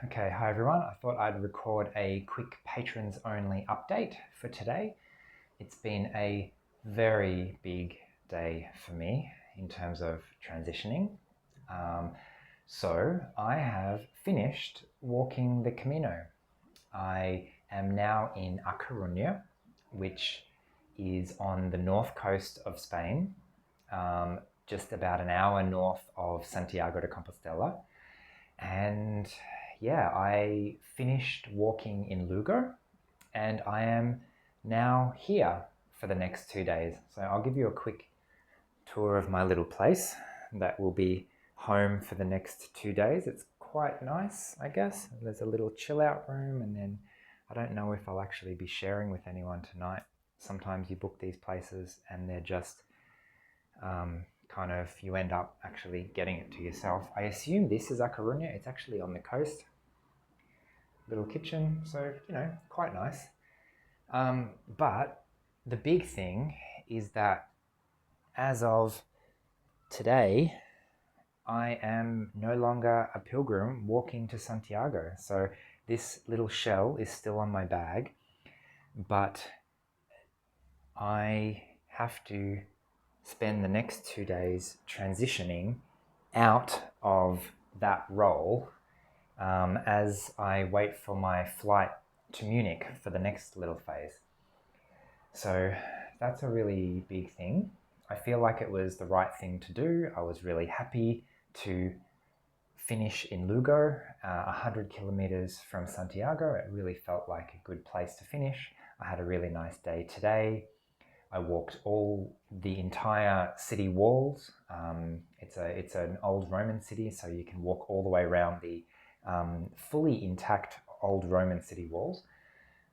Okay, hi everyone. I thought I'd record a quick patrons only update for today. It's been a very big day for me in terms of transitioning. So I have finished walking the Camino. I am now in A Coruña, which is on the north coast of Spain, just about an hour north of Santiago de Compostela. And yeah, I finished walking in Lugo and I am now here for the next 2 days. So I'll give you a quick tour of my little place that will be home for the next 2 days. It's quite nice, I guess. There's a little chill out room, and then I don't know if I'll actually be sharing with anyone tonight. Sometimes you book these places and they're just you end up actually getting it to yourself. I assume this is A Coruña. It's actually on the coast. Little kitchen, so quite nice. But the big thing is that as of today, I am no longer a pilgrim walking to Santiago. So this little shell is still on my bag, but I have to spend the next 2 days transitioning out of that role as I wait for my flight to Munich for the next little phase. So that's a really big thing. I feel like it was the right thing to do. I was really happy to finish in Lugo, 100 kilometers from Santiago. It really felt like a good place to finish. I had a really nice day today. I walked the entire city walls. It's an old Roman city, so you can walk all the way around the fully intact old Roman city walls.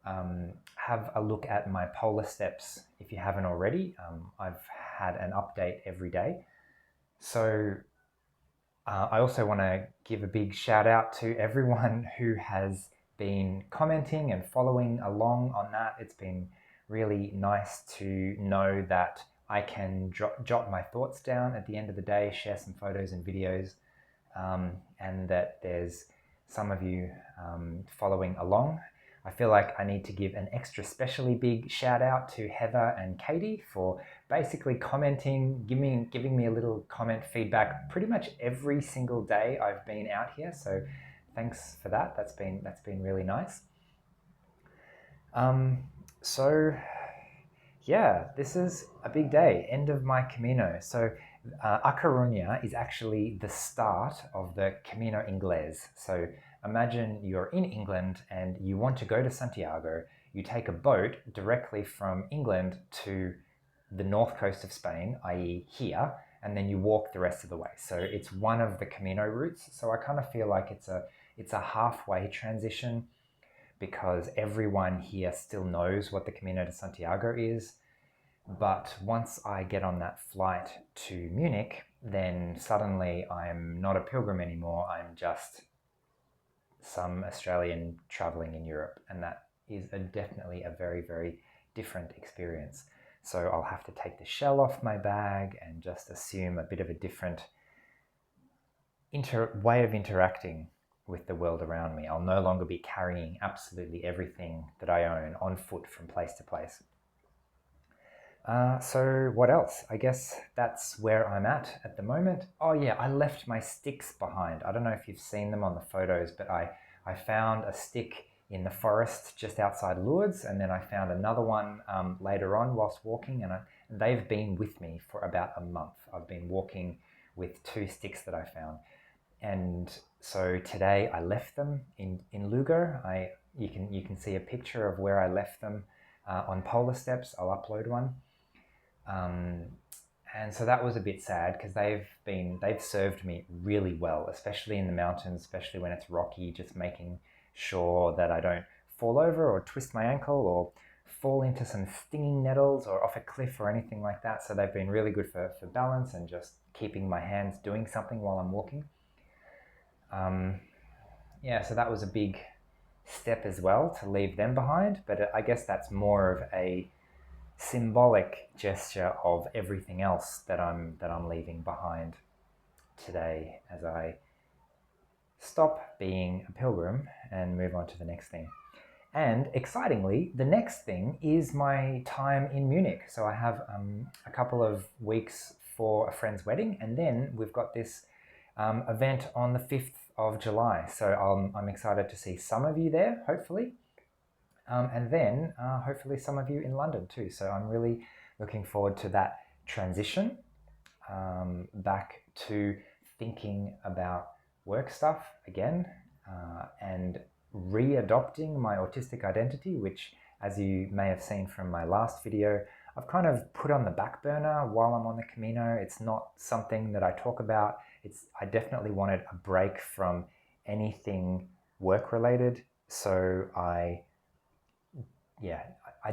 Have a look at my polar steps if you haven't already. I've had an update every day. So I also want to give a big shout out to everyone who has been commenting and following along on that. It's been really nice to know that I can jot my thoughts down at the end of the day, share some photos and videos, and that there's some of you following along. I feel like I need to give an extra specially big shout out to Heather and Katie for basically commenting, giving me a little comment feedback pretty much every single day I've been out here. So thanks for that. That's been really nice. So yeah, this is a big day, end of my Camino. So A Coruña is actually the start of the Camino Inglés. So imagine you're in England and you want to go to Santiago. You take a boat directly from England to the north coast of Spain, i.e. here, and then you walk the rest of the way. So it's one of the Camino routes. So I kind of feel like it's a halfway transition, because everyone here still knows what the Camino de Santiago is. But once I get on that flight to Munich, then suddenly I'm not a pilgrim anymore. I'm just some Australian traveling in Europe. And that is definitely a very, very different experience. So I'll have to take the shell off my bag and just assume a bit of a different way of interacting with the world around me. I'll no longer be carrying absolutely everything that I own on foot from place to place. So what else? I guess that's where I'm at the moment. Oh yeah, I left my sticks behind. I don't know if you've seen them on the photos, but I found a stick in the forest just outside Lourdes, and then I found another one later on whilst walking, and they've been with me for about a month. I've been walking with 2 sticks that I found. And so today I left them in Lugo. You can see a picture of where I left them on Polar Steps. I'll upload one. And so that was a bit sad, because they've served me really well, especially in the mountains, especially when it's rocky, just making sure that I don't fall over or twist my ankle or fall into some stinging nettles or off a cliff or anything like that. So they've been really good for balance and just keeping my hands doing something while I'm walking. Yeah, so that was a big step as well, to leave them behind, but I guess that's more of a symbolic gesture of everything else that I'm leaving behind today as I stop being a pilgrim and move on to the next thing. And excitingly, the next thing is my time in Munich. So I have a couple of weeks for a friend's wedding, and then we've got this event on the 5th of July. So I'm excited to see some of you there, hopefully. And then hopefully some of you in London too. So I'm really looking forward to that transition back to thinking about work stuff again and readopting my autistic identity, which, as you may have seen from my last video, I've kind of put on the back burner while I'm on the Camino. It's not something that I talk about. I definitely wanted a break from anything work related. So I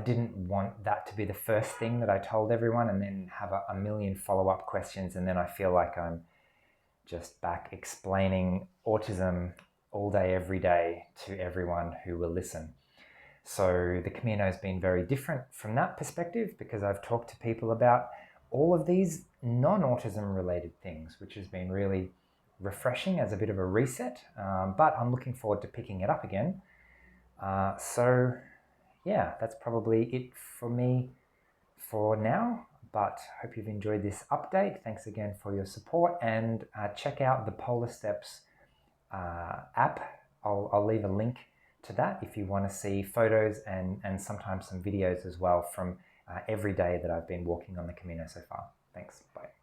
didn't want that to be the first thing that I told everyone and then have a million follow-up questions, and then I feel like I'm just back explaining autism all day, every day to everyone who will listen. So the Camino has been very different from that perspective because I've talked to people about all of these non-autism related things, which has been really refreshing as a bit of a reset, but I'm looking forward to picking it up again. So yeah, that's probably it for me for now, but hope you've enjoyed this update. Thanks again for your support, and check out the Polar Steps app. I'll leave a link to that if you want to see photos and sometimes some videos as well from every day that I've been walking on the Camino so far. Thanks, bye.